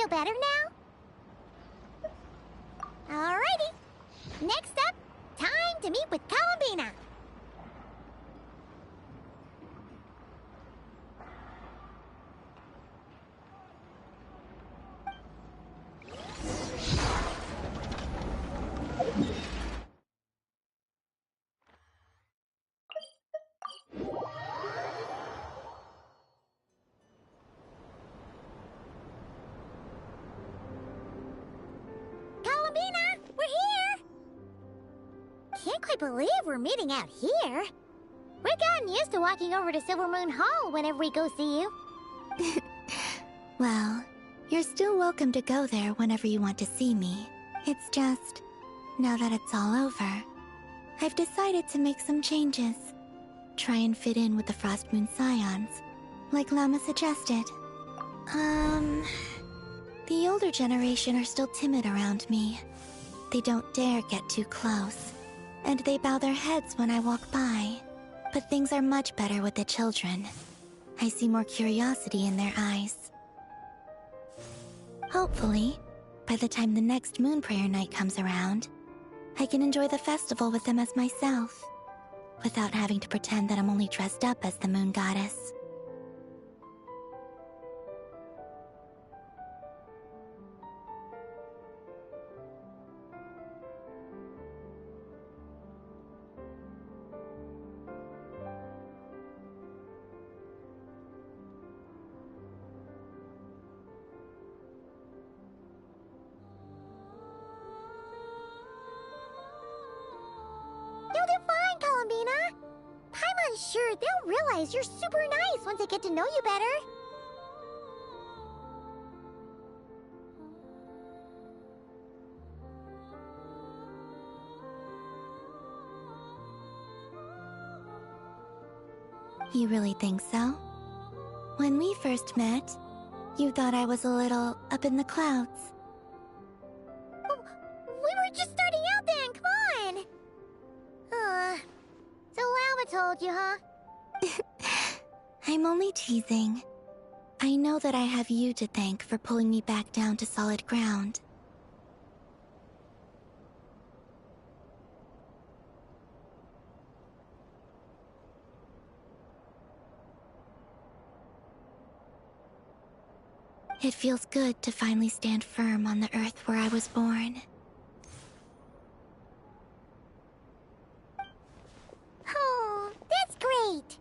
feel better now? Alrighty. Next up, time to meet with Columbina. Columbina, we're here! Can't quite believe we're meeting out here. We've gotten used to walking over to Silver Moon Hall whenever we go see you. Well, you're still welcome to go there whenever you want to see me. It's just, now that it's all over, I've decided to make some changes. Try and fit in with the Frost Moon Scions, like Llama suggested. The older generation are still timid around me. They don't dare get too close, and they bow their heads when I walk by. But things are much better with the children. I see more curiosity in their eyes. Hopefully, by the time the next Moon Prayer Night comes around, I can enjoy the festival with them as myself, without having to pretend that I'm only dressed up as the Moon Goddess. You'll do fine, Columbina. Paimon's sure they'll realize you're super nice once they get to know you better. You really think so? When we first met, you thought I was a little up in the clouds. Oh, we were just starting out then, come on! So Llama told you, huh? I'm only teasing. I know that I have you to thank for pulling me back down to solid ground. It feels good to finally stand firm on the earth where I was born. Oh, that's great!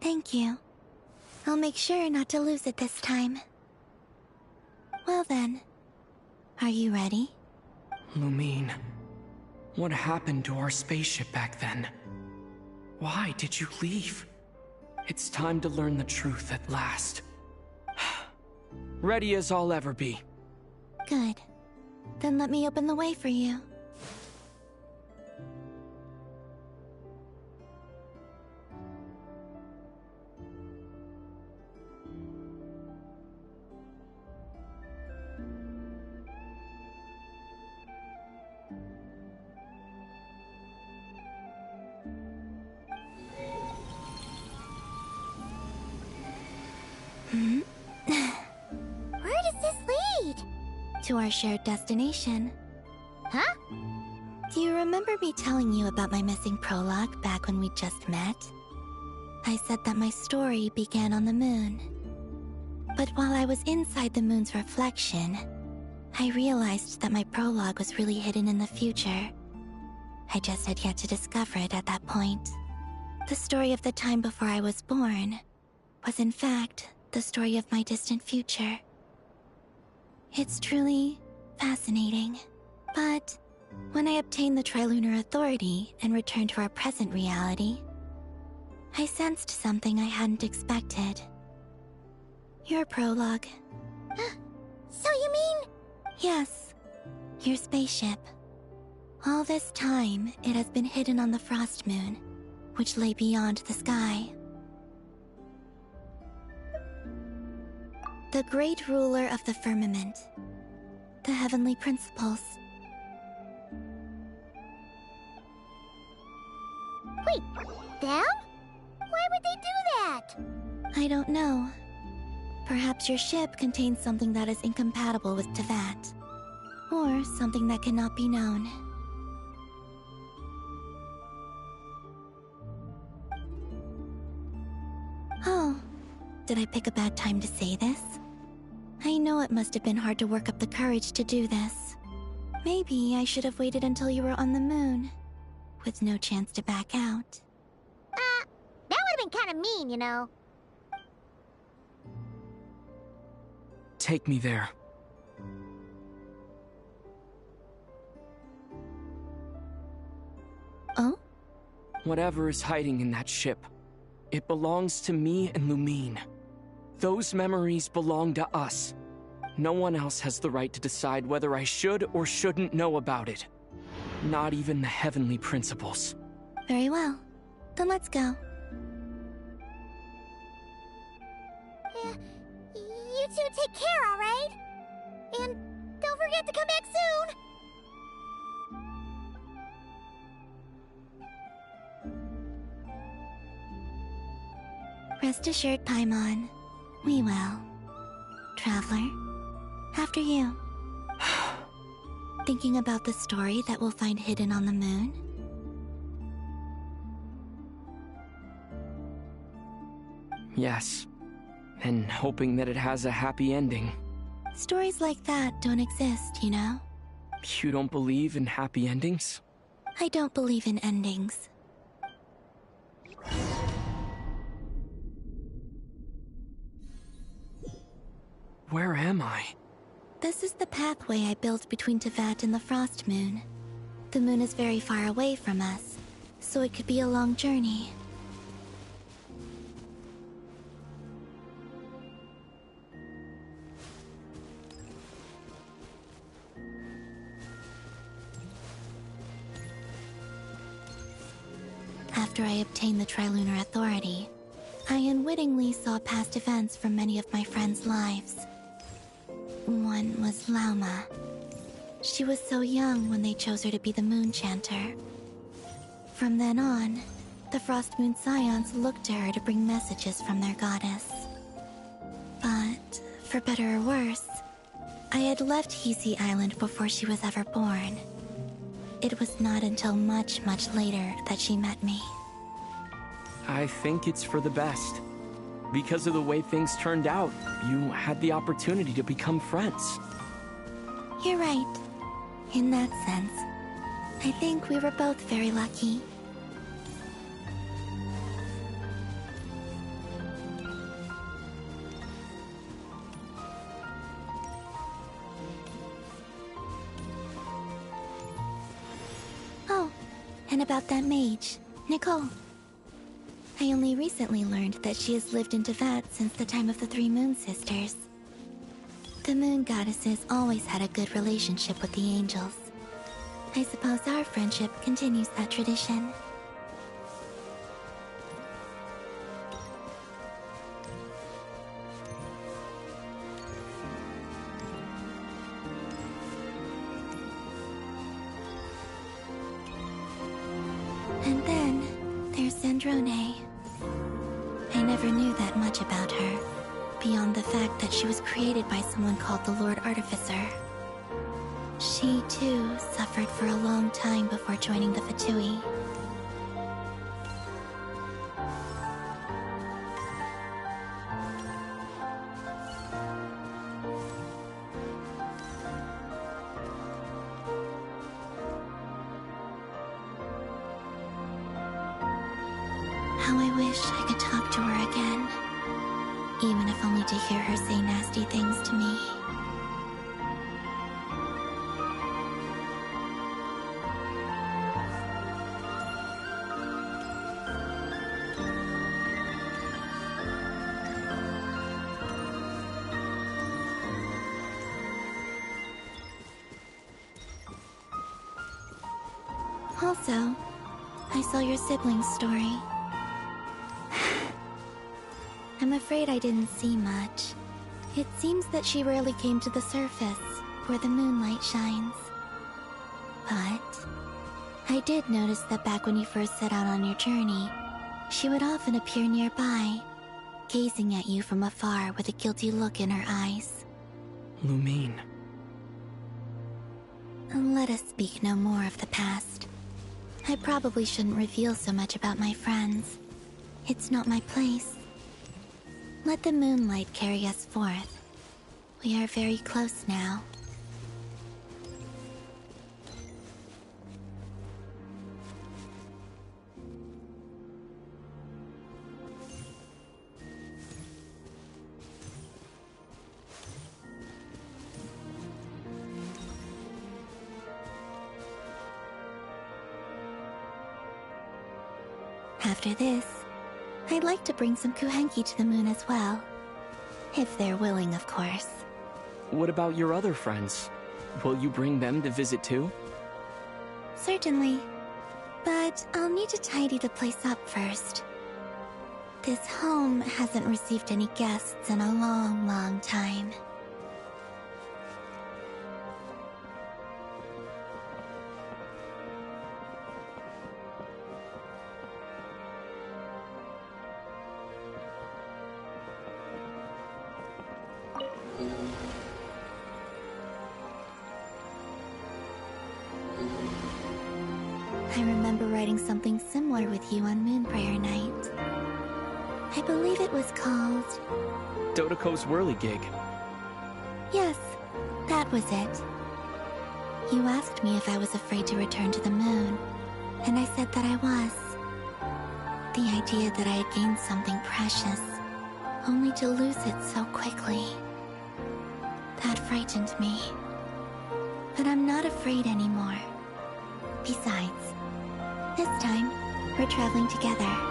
Thank you. I'll make sure not to lose it this time. Well then, are you ready? Lumine, what happened to our spaceship back then? Why did you leave? It's time to learn the truth at last. Ready as I'll ever be. Good. Then let me open the way for you. Where does this lead? To our shared destination. Huh? Do you remember me telling you about my missing prologue back when we just met? I said that my story began on the moon. But while I was inside the moon's reflection, I realized that my prologue was really hidden in the future. I just had yet to discover it at that point. The story of the time before I was born was in fact the story of my distant future. It's truly fascinating. But when I obtained the Trilunar Authority and returned to our present reality, I sensed something I hadn't expected. Your prologue. So you mean... Yes, your spaceship. All this time, it has been hidden on the Frost Moon, which lay beyond the sky. The great ruler of the firmament. The heavenly principles. Wait, them? Why would they do that? Perhaps your ship contains something that is incompatible with Teyvat. Or something that cannot be known. Oh, did I pick a bad time to say this? I know it must have been hard to work up the courage to do this. Maybe I should have waited until you were on the moon, with no chance to back out. That would've been kinda mean, you know. Take me there. Oh? Whatever is hiding in that ship, it belongs to me and Lumine. Those memories belong to us. No one else has the right to decide whether I should or shouldn't know about it. Not even the heavenly principles. Very well. Then let's go. Yeah, you two take care, alright? And don't forget to come back soon! Rest assured, Paimon. We will. Traveler, after you. Thinking about the story that we'll find hidden on the moon? Yes. And hoping that it has a happy ending. Stories like that don't exist, you know? You don't believe in happy endings? I don't believe in endings. Where am I? This is the pathway I built between Teyvat and the Frost Moon. The moon is very far away from us, so it could be a long journey. After I obtained the Trilunar Authority, I unwittingly saw past events from many of my friends' lives. One was Lauma. She was so young when they chose her to be the Moon Chanter. From then on, the Frost Moon Scions looked to her to bring messages from their goddess. But, for better or worse, I had left Hisi Island before she was ever born. It was not until much, much later that she met me. I think it's for the best. Because of the way things turned out, you had the opportunity to become friends. You're right. In that sense, I think we were both very lucky. Oh, and about that mage, Nicole. I only recently learned that she has lived in Teyvat since the time of the Three Moon Sisters. The Moon Goddesses always had a good relationship with the angels. I suppose our friendship continues that tradition. And then, there's Zandrone. I never knew that much about her, beyond the fact that she was created by someone called the Lord Artificer. She, too, suffered for a long time before joining the Fatui. How I wish I could talk to her again, even if only to hear her say nasty things to me. Also, I saw your siblings' story. I'm afraid I didn't see much. It seems that she rarely came to the surface, where the moonlight shines. But I did notice that back when you first set out on your journey, she would often appear nearby, gazing at you from afar with a guilty look in her eyes. Lumine. Let us speak no more of the past. I probably shouldn't reveal so much about my friends. It's not my place. Let the moonlight carry us forth. We are very close now. After this, I'd like to bring some kuhenki to the moon as well. If they're willing, of course. What about your other friends? Will you bring them to visit too? Certainly. But I'll need to tidy the place up first. This home hasn't received any guests in a long, long time. I remember writing something similar with you on Moon Prayer Night. I believe it was called... Dodoko's Whirligig. Yes, that was it. You asked me if I was afraid to return to the moon, and I said that I was. The idea that I had gained something precious, only to lose it so quickly. That frightened me. But I'm not afraid anymore. Besides, this time, we're traveling together.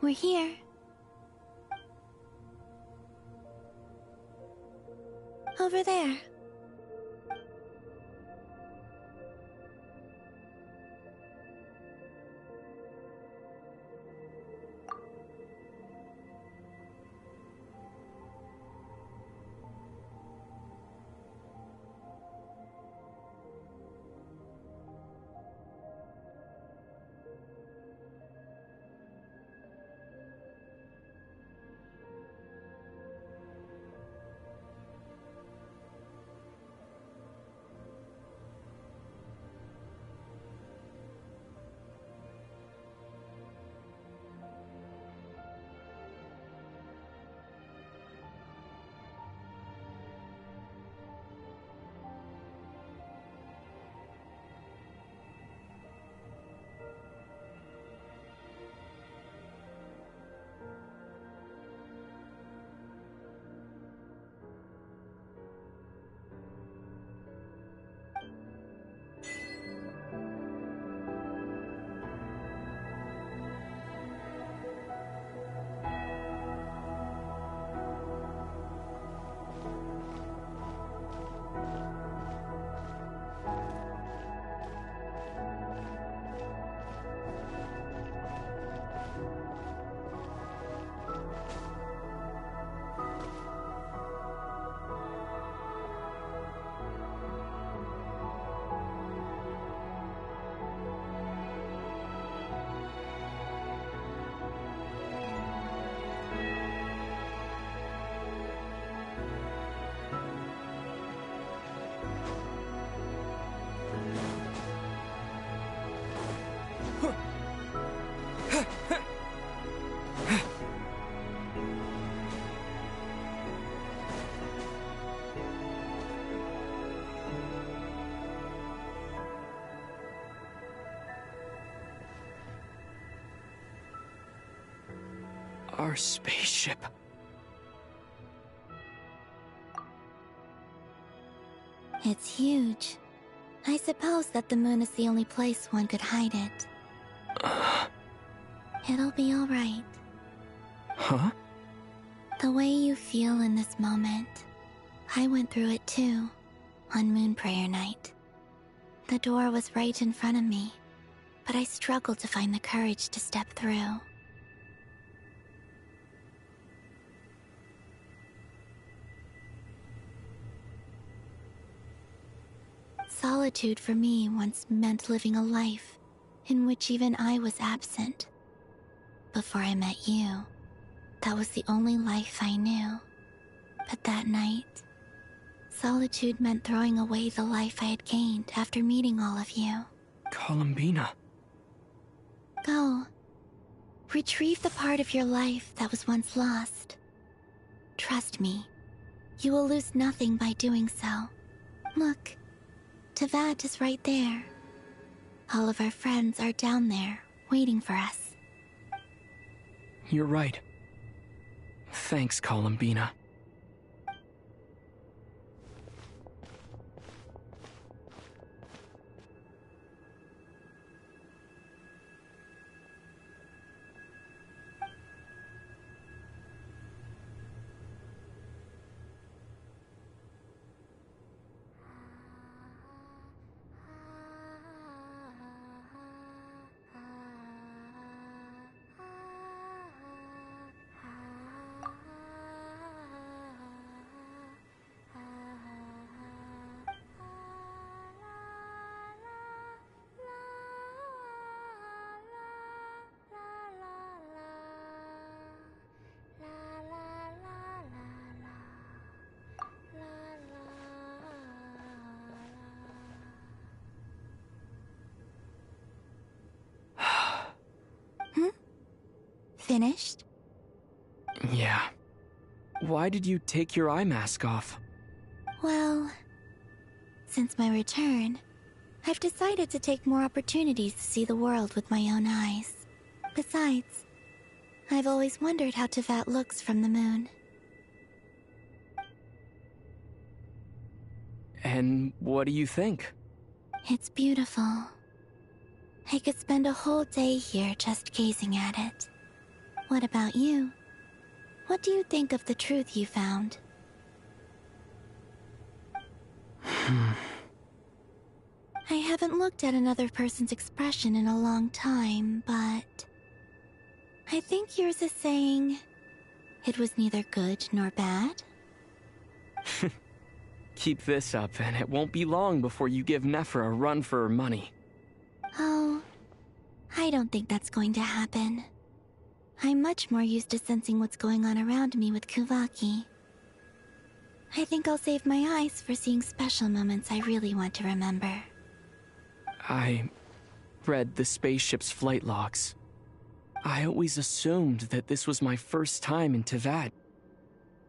We're here. Over there. Our spaceship. It's huge. I suppose that the moon is the only place one could hide it. It'll be alright. Huh? The way you feel in this moment, I went through it too, on Moon Prayer Night. The door was right in front of me, but I struggled to find the courage to step through. Solitude for me once meant living a life in which even I was absent. Before I met you, that was the only life I knew. But that night, solitude meant throwing away the life I had gained after meeting all of you. Columbina. Go. Retrieve the part of your life that was once lost. Trust me, you will lose nothing by doing so. Look, Teyvat is right there. All of our friends are down there, waiting for us. You're right. Thanks, Columbina. Finished? Yeah. Why did you take your eye mask off? Well, since my return, I've decided to take more opportunities to see the world with my own eyes. Besides, I've always wondered how Teyvat looks from the moon. And what do you think? It's beautiful. I could spend a whole day here just gazing at it. What about you? What do you think of the truth you found? I haven't looked at another person's expression in a long time, but I think yours is saying it was neither good nor bad. Keep this up, and it won't be long before you give Nephra a run for her money. Oh, I don't think that's going to happen. I'm much more used to sensing what's going on around me with Kuvaki. I think I'll save my eyes for seeing special moments I really want to remember. I read the spaceship's flight logs. I always assumed that this was my first time in Teyvat.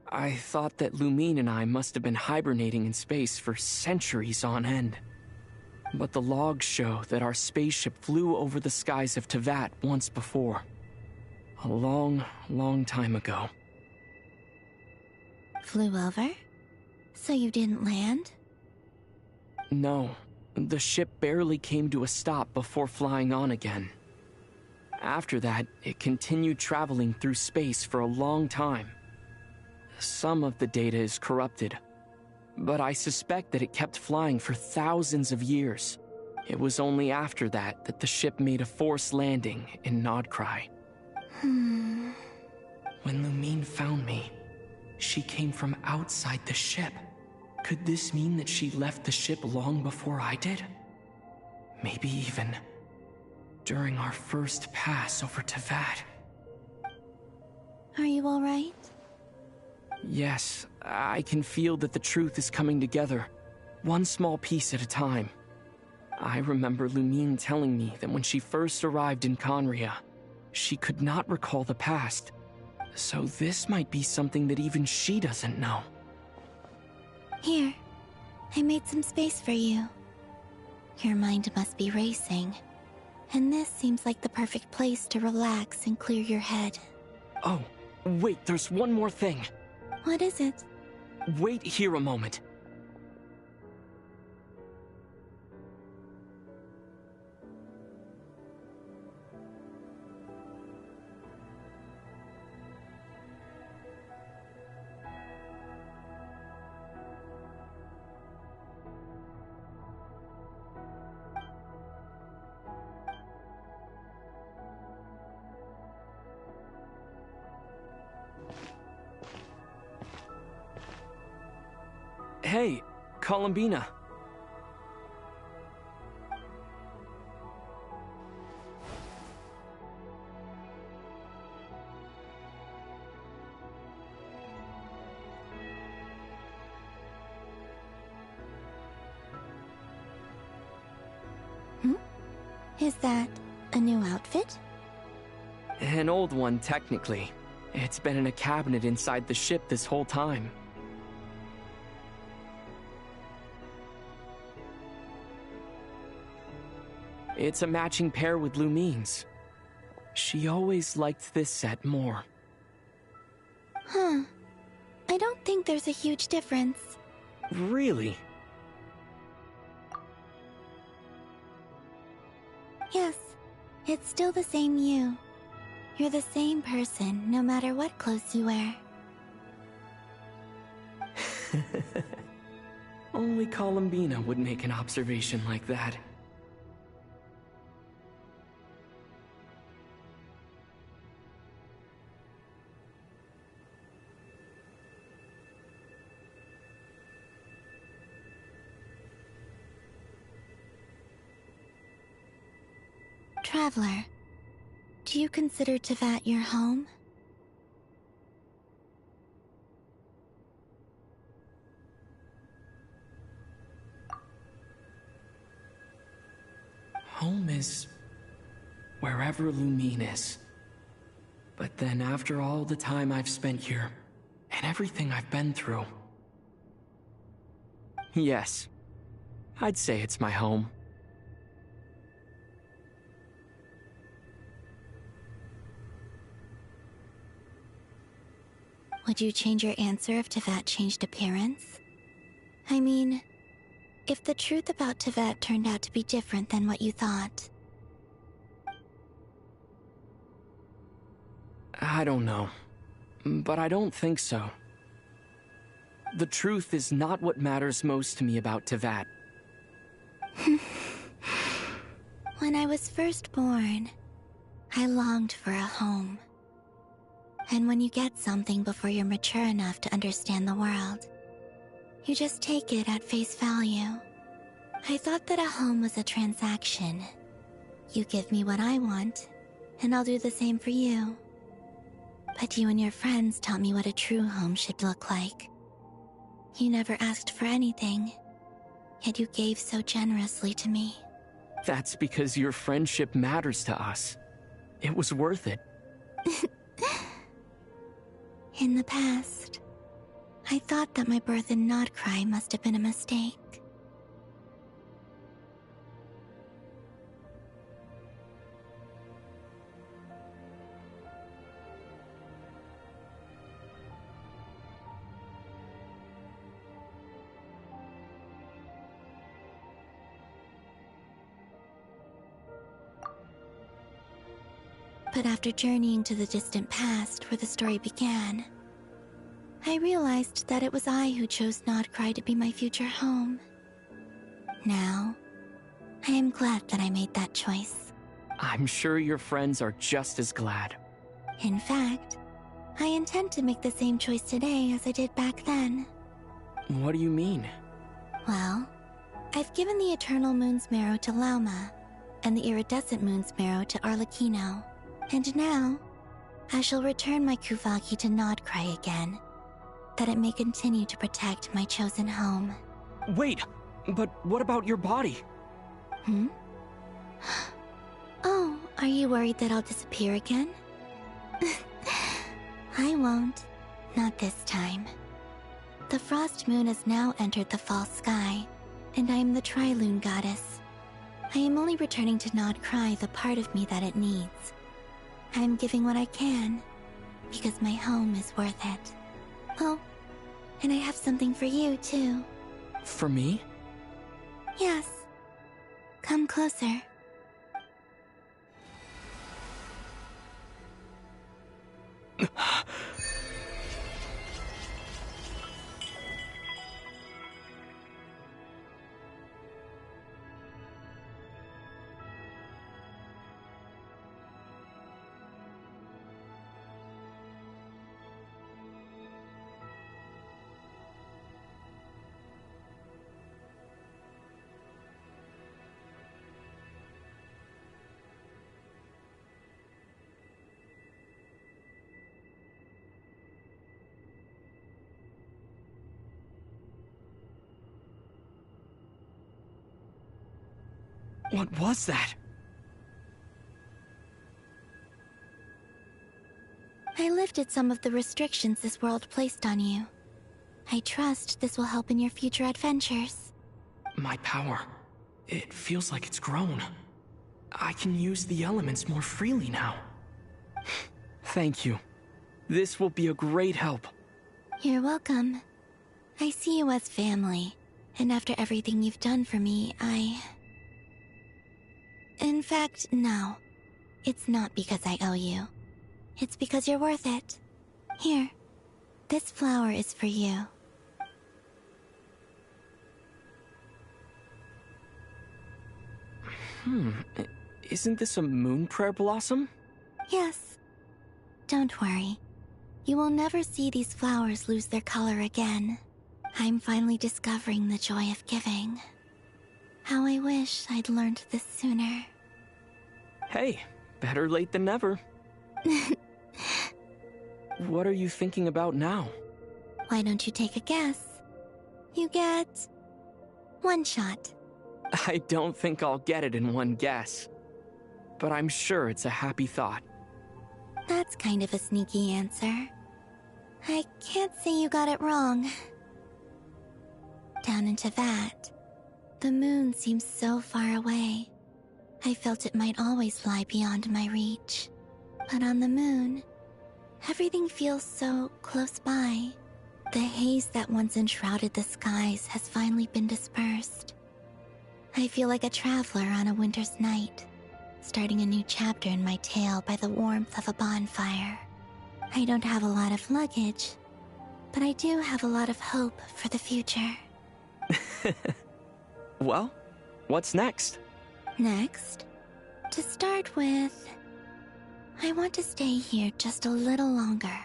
I thought that Lumine and I must have been hibernating in space for centuries on end. But the logs show that our spaceship flew over the skies of Teyvat once before. A long, long time ago. Flew over? So you didn't land? No, the ship barely came to a stop before flying on again. After that, it continued traveling through space for a long time. Some of the data is corrupted, but I suspect that it kept flying for thousands of years. It was only after that that the ship made a forced landing in Nod-Krai. When Lumine found me, she came from outside the ship. Could this mean that she left the ship long before I did? Maybe even during our first pass over Teyvat. Are you alright? Yes, I can feel that the truth is coming together, one small piece at a time. I remember Lumine telling me that when she first arrived in Conria, she could not recall the past. So this might be something that even she doesn't know. Here, I made some space for you. Your mind must be racing, and this seems like the perfect place to relax and clear your head. Oh, Wait, there's one more thing. What is it? Wait here a moment. Hey, Columbina. Is that a new outfit? An old one, technically. It's been in a cabinet inside the ship this whole time. It's a matching pair with Lumine's. She always liked this set more. Huh. I don't think there's a huge difference. Really? Yes, it's still the same you. You're the same person, no matter what clothes you wear. Only Columbina would make an observation like that. Traveler, do you consider Teyvat your home? Home is wherever Lumine is. But then after all the time I've spent here, and everything I've been through... Yes, I'd say it's my home. Would you change your answer if Teyvat changed appearance? I mean, if the truth about Teyvat turned out to be different than what you thought. I don't know, but I don't think so. The truth is not what matters most to me about Teyvat. When I was first born, I longed for a home. And when you get something before you're mature enough to understand the world, you just take it at face value. I thought that a home was a transaction. You give me what I want, and I'll do the same for you. But you and your friends taught me what a true home should look like. You never asked for anything, yet you gave so generously to me. That's because your friendship matters to us. It was worth it. In the past, I thought that my birth in Nod-Krai must have been a mistake. But after journeying to the distant past where the story began, I realized that it was I who chose Nod-Krai to be my future home. Now, I am glad that I made that choice. I'm sure your friends are just as glad. In fact, I intend to make the same choice today as I did back then. What do you mean? Well, I've given the Eternal Moon's marrow to Lauma, and the Iridescent Moon's marrow to Arlecchino. And now, I shall return my Kuvagi to Nod-Krai again, that it may continue to protect my chosen home. Wait, but what about your body? Oh, are you worried that I'll disappear again? I won't. Not this time. The Frost Moon has now entered the false sky, and I am the Tri-Lune goddess. I am only returning to Nod-Krai the part of me that it needs. I am giving what I can, because my home is worth it. Oh, and I have something for you, too. For me? Yes. Come closer. What was that? I lifted some of the restrictions this world placed on you. I trust this will help in your future adventures. My power. It feels like it's grown. I can use the elements more freely now. Thank you. This will be a great help. You're welcome. I see you as family, and after everything you've done for me, In fact, no. It's not because I owe you. It's because you're worth it. Here, this flower is for you. Isn't this a moon prayer blossom? Yes. Don't worry. You will never see these flowers lose their color again. I'm finally discovering the joy of giving. How I wish I'd learned this sooner. Hey, better late than never. What are you thinking about now? Why don't you take a guess? You get one shot. I don't think I'll get it in one guess. But I'm sure it's a happy thought. That's kind of a sneaky answer. I can't say you got it wrong. Down into that, the moon seems so far away. I felt it might always lie beyond my reach. But on the moon, everything feels so close by. The haze that once enshrouded the skies has finally been dispersed. I feel like a traveler on a winter's night, starting a new chapter in my tale by the warmth of a bonfire. I don't have a lot of luggage, but I do have a lot of hope for the future. Well, what's next? Next, to start with, I want to stay here just a little longer.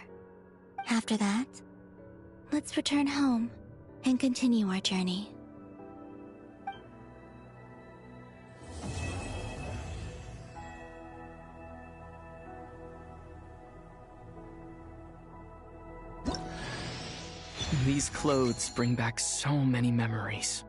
After that, let's return home and continue our journey. These clothes bring back so many memories.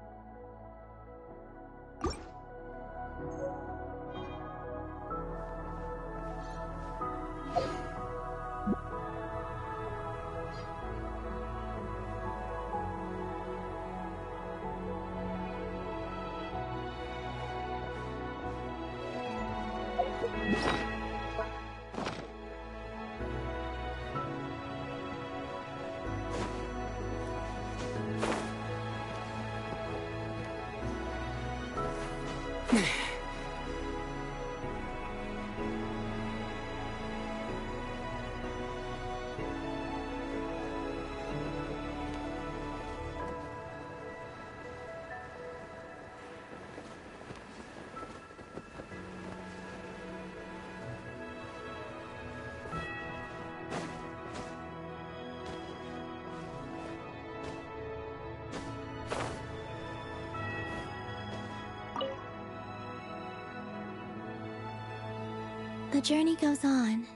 The journey goes on,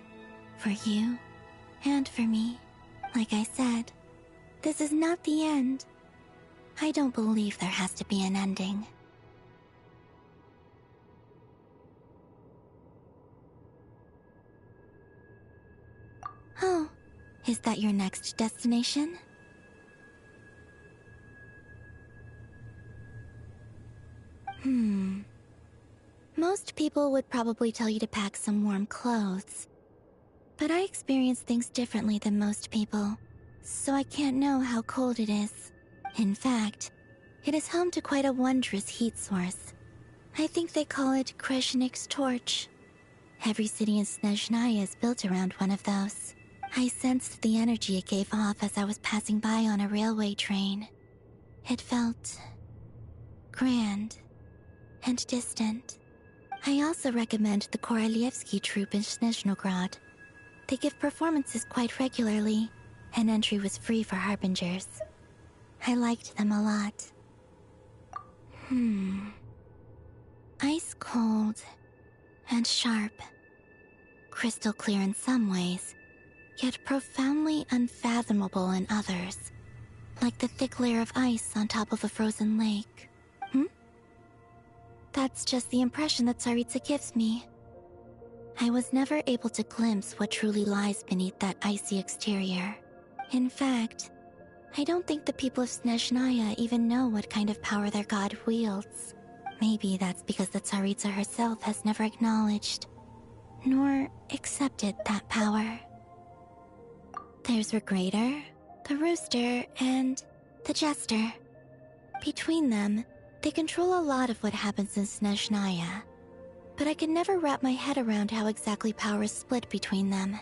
for you and for me. Like I said, this is not the end. I don't believe there has to be an ending. Oh, is that your next destination? Most people would probably tell you to pack some warm clothes. But I experience things differently than most people, so I can't know how cold it is. In fact, it is home to quite a wondrous heat source. I think they call it Kreshnik's torch. Every city in Snezhnaya is built around one of those. I sensed the energy it gave off as I was passing by on a railway train. It felt grand and distant. I also recommend the Korolievsky troupe in Snezhnograd. They give performances quite regularly, and entry was free for harbingers. I liked them a lot. Ice cold and sharp. Crystal clear in some ways, yet profoundly unfathomable in others. Like the thick layer of ice on top of a frozen lake. That's just the impression that Tsaritsa gives me. I was never able to glimpse what truly lies beneath that icy exterior. In fact, I don't think the people of Snezhnaya even know what kind of power their god wields. Maybe that's because the Tsaritsa herself has never acknowledged, nor accepted that power. There's Regrator, the Rooster, and the Jester. Between them, they control a lot of what happens in Snezhnaya, but I can never wrap my head around how exactly power is split between them.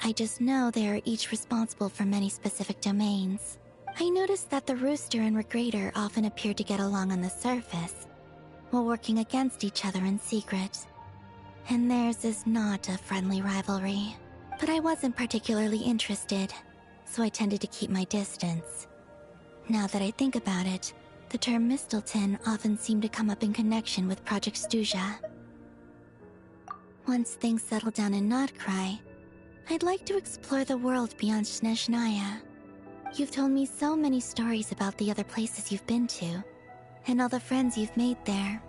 I just know they are each responsible for many specific domains. I noticed that the Rooster and Regrator often appear to get along on the surface, while working against each other in secret. And theirs is not a friendly rivalry. But I wasn't particularly interested, so I tended to keep my distance. Now that I think about it, the term Mistelton often seemed to come up in connection with Project Stuja. Once things settle down in Nod-Krai, I'd like to explore the world beyond Snezhnaya. You've told me so many stories about the other places you've been to, and all the friends you've made there.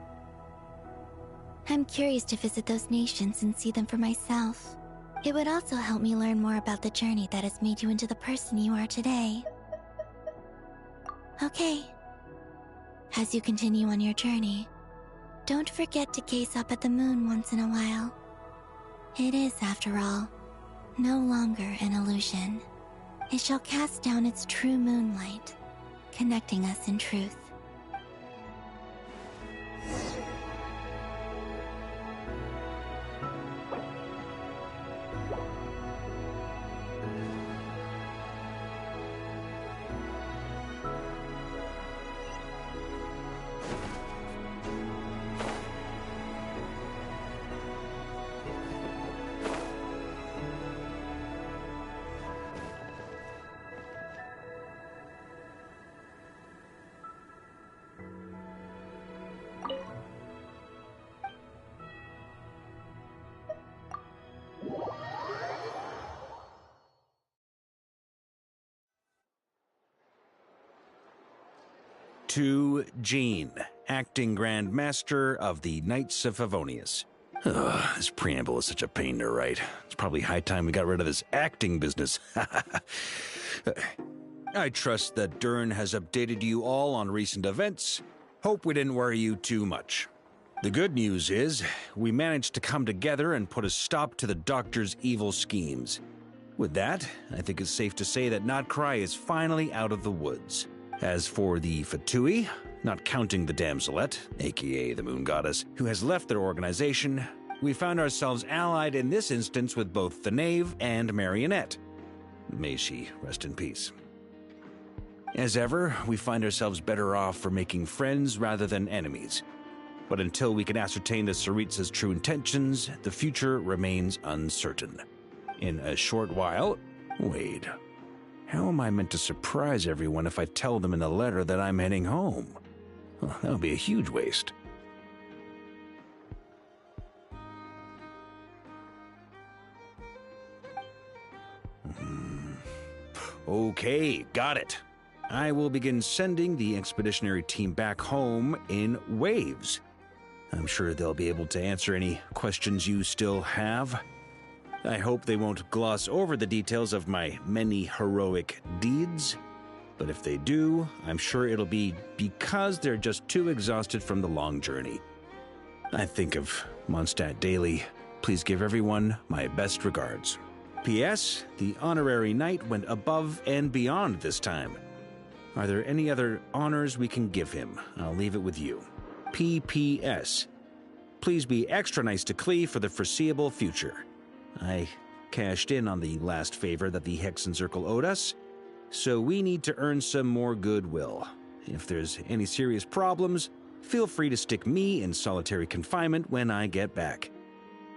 I'm curious to visit those nations and see them for myself. It would also help me learn more about the journey that has made you into the person you are today. Okay. As you continue on your journey, don't forget to gaze up at the moon once in a while. It is, after all, no longer an illusion. It shall cast down its true moonlight, connecting us in truth. To Jean, acting Grand Master of the Knights of Favonius. This preamble is such a pain to write. It's probably high time we got rid of this acting business. I trust that Dern has updated you all on recent events. Hope we didn't worry you too much. The good news is, we managed to come together and put a stop to the Doctor's evil schemes. With that, I think it's safe to say that Nod-Krai is finally out of the woods. As for the Fatui, not counting the Damselette, aka the Moon Goddess, who has left their organization, we found ourselves allied in this instance with both the Knave and Marionette. May she rest in peace. As ever, we find ourselves better off for making friends rather than enemies. But until we can ascertain the Tsaritsa's true intentions, the future remains uncertain. In a short while... Wait... How am I meant to surprise everyone if I tell them in the letter that I'm heading home? Well, that would be a huge waste. Okay, got it. I will begin sending the expeditionary team back home in waves. I'm sure they'll be able to answer any questions you still have. I hope they won't gloss over the details of my many heroic deeds, but if they do, I'm sure it'll be because they're just too exhausted from the long journey. I think of Mondstadt daily, Please give everyone my best regards. P.S. The honorary knight went above and beyond this time. Are there any other honors we can give him? I'll leave it with you. P.P.S. Please be extra nice to Klee for the foreseeable future. I cashed in on the last favor that the Hexen Circle owed us, so we need to earn some more goodwill. If there's any serious problems, feel free to stick me in solitary confinement when I get back.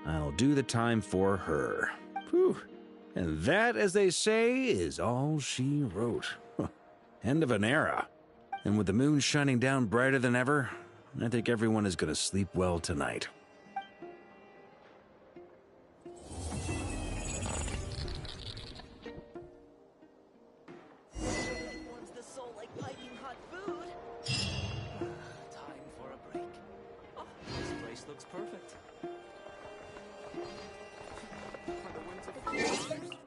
I'll do the time for her. Whew. And that, as they say, is all she wrote. End of an era. And with the moon shining down brighter than ever, I think everyone is going to sleep well tonight. Warms the soul like piping hot food. Time for a break. Oh, this place looks perfect. Are the winds of cold?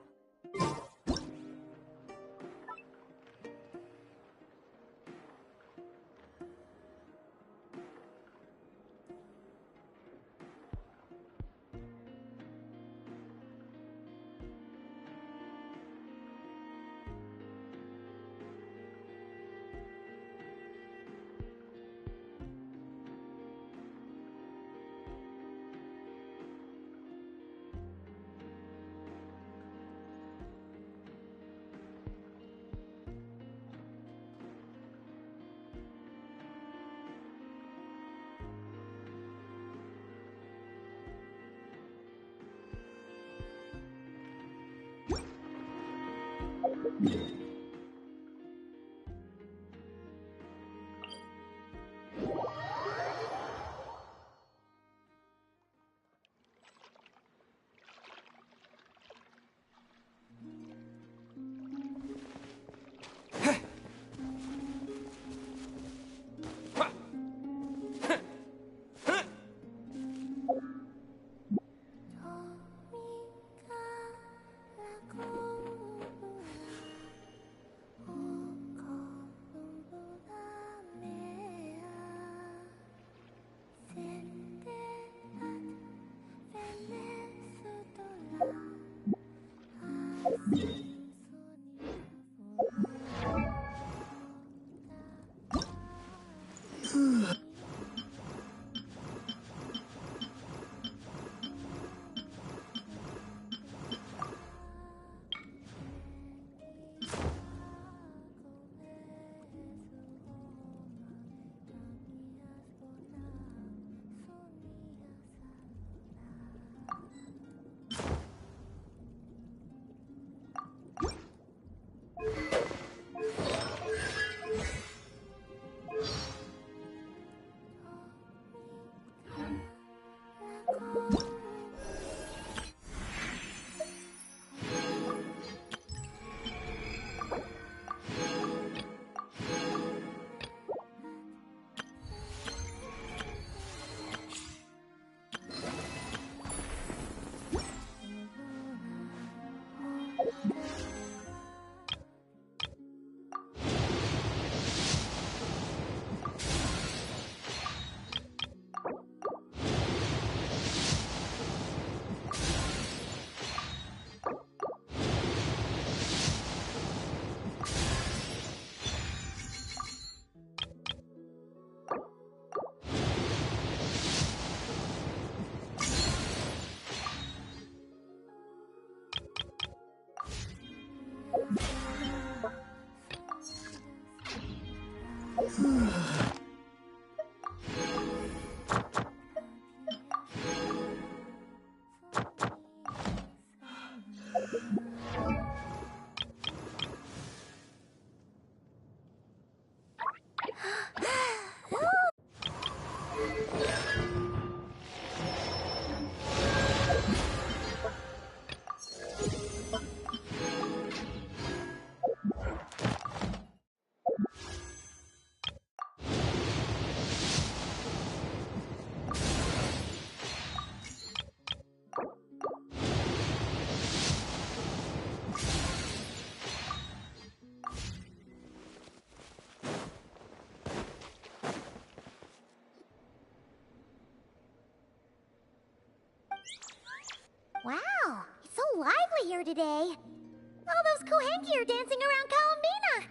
Wow, it's so lively here today. All those Kohenki are dancing around Columbina.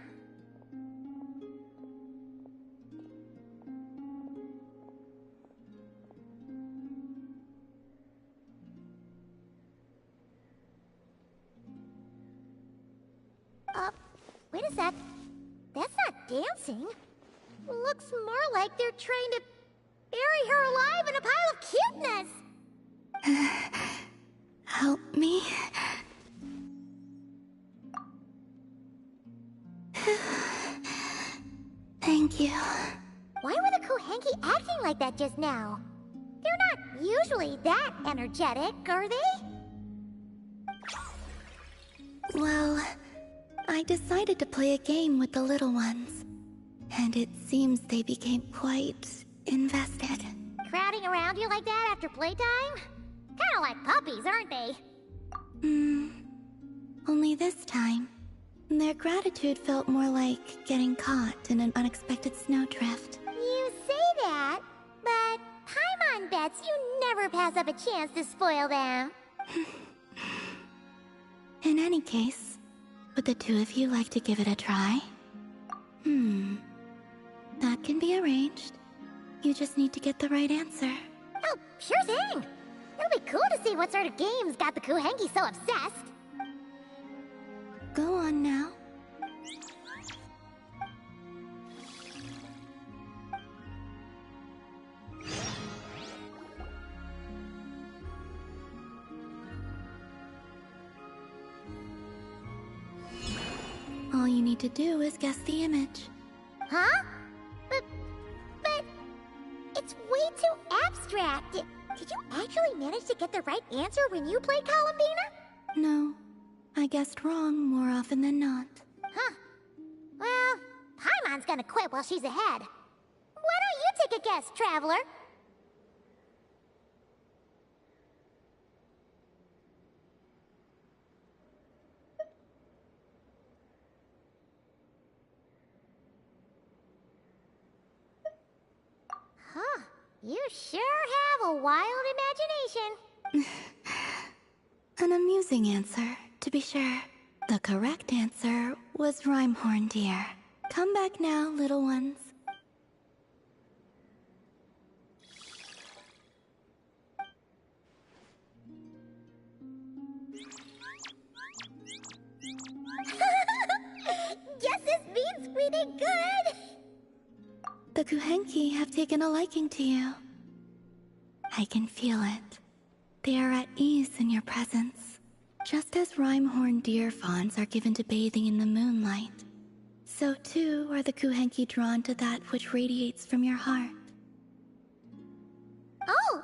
Wait a sec. That's not dancing. Looks more like they're trying to bury her alive in a pile of cuteness. Help me. Thank you. Why were the Kohenki acting like that just now? They're not usually that energetic, are they? Well, I decided to play a game with the little ones, and it seems they became quite invested. Crowding around you like that after playtime? Kinda like puppies, aren't they? Only this time, their gratitude felt more like getting caught in an unexpected snowdrift. You say that, but Paimon bets you never pass up a chance to spoil them. In any case, would the two of you like to give it a try? That can be arranged. You just need to get the right answer. Oh, sure thing! It'll be cool to see what sort of games got the Kohenki so obsessed. Go on now. All you need to do is guess the image. Huh? But... It's way too abstract. Did you actually manage to get the right answer when you played Columbina? No, I guessed wrong more often than not. Huh. Well, Paimon's gonna quit while she's ahead. Why don't you take a guess, Traveler? Huh. You sure have a wild imagination. An amusing answer, to be sure. The correct answer was Rhymehorn Deer. Come back now, little ones. Guess this means we did good. The Kuhenki have taken a liking to you. I can feel it. They are at ease in your presence. Just as Rhymehorn deer fawns are given to bathing in the moonlight, so too are the Kuhenki drawn to that which radiates from your heart. Oh,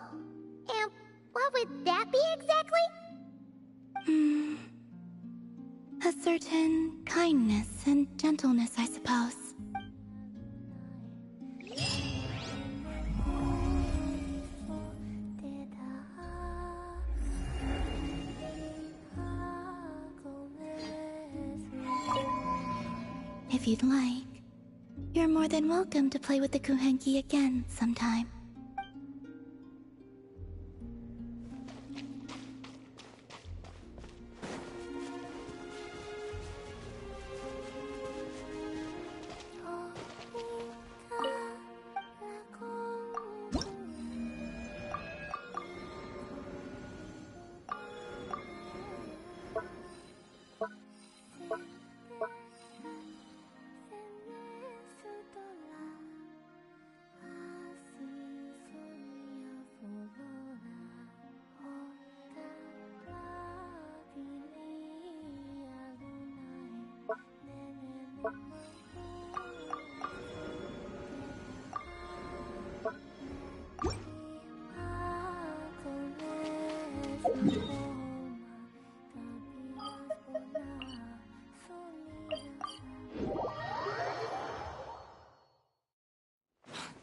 and what would that be exactly? A certain kindness and gentleness, I suppose. If you'd like, you're more than welcome to play with the Kuhenki again sometime.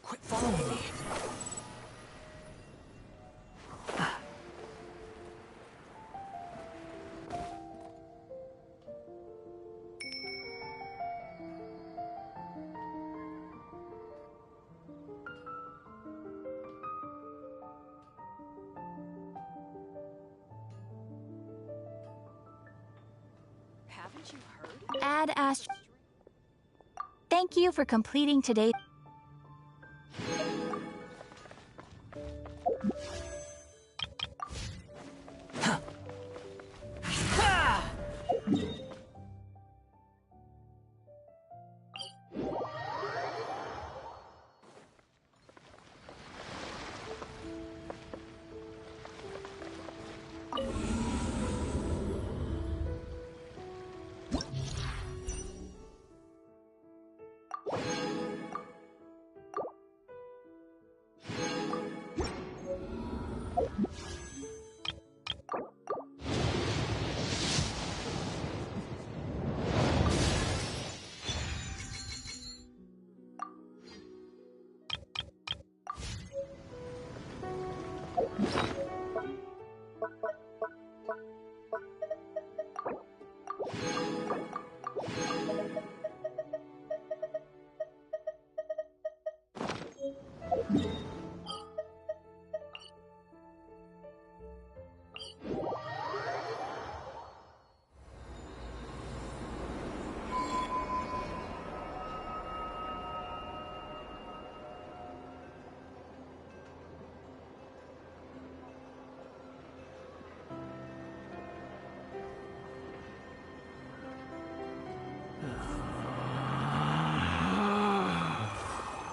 Quit following me. Ad Ast. Thank you for completing today's.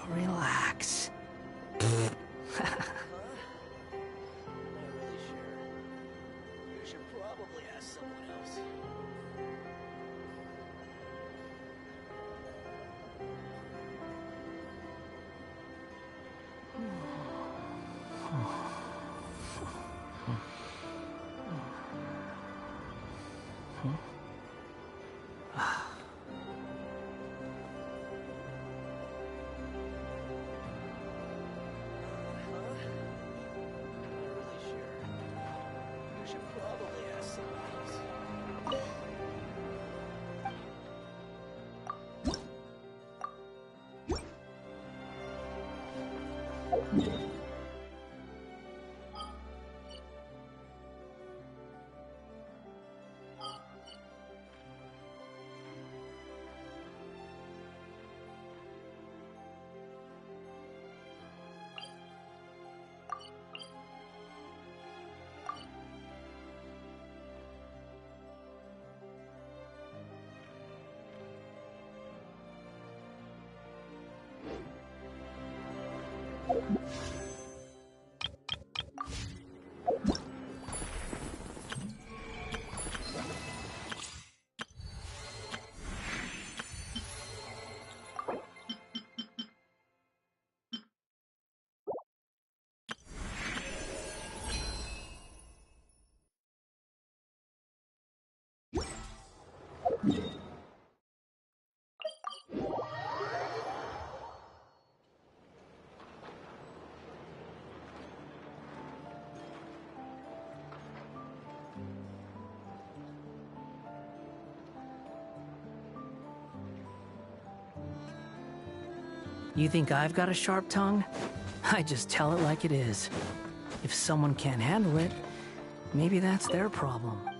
Relax. You think I've got a sharp tongue? I just tell it like it is. If someone can't handle it, maybe that's their problem.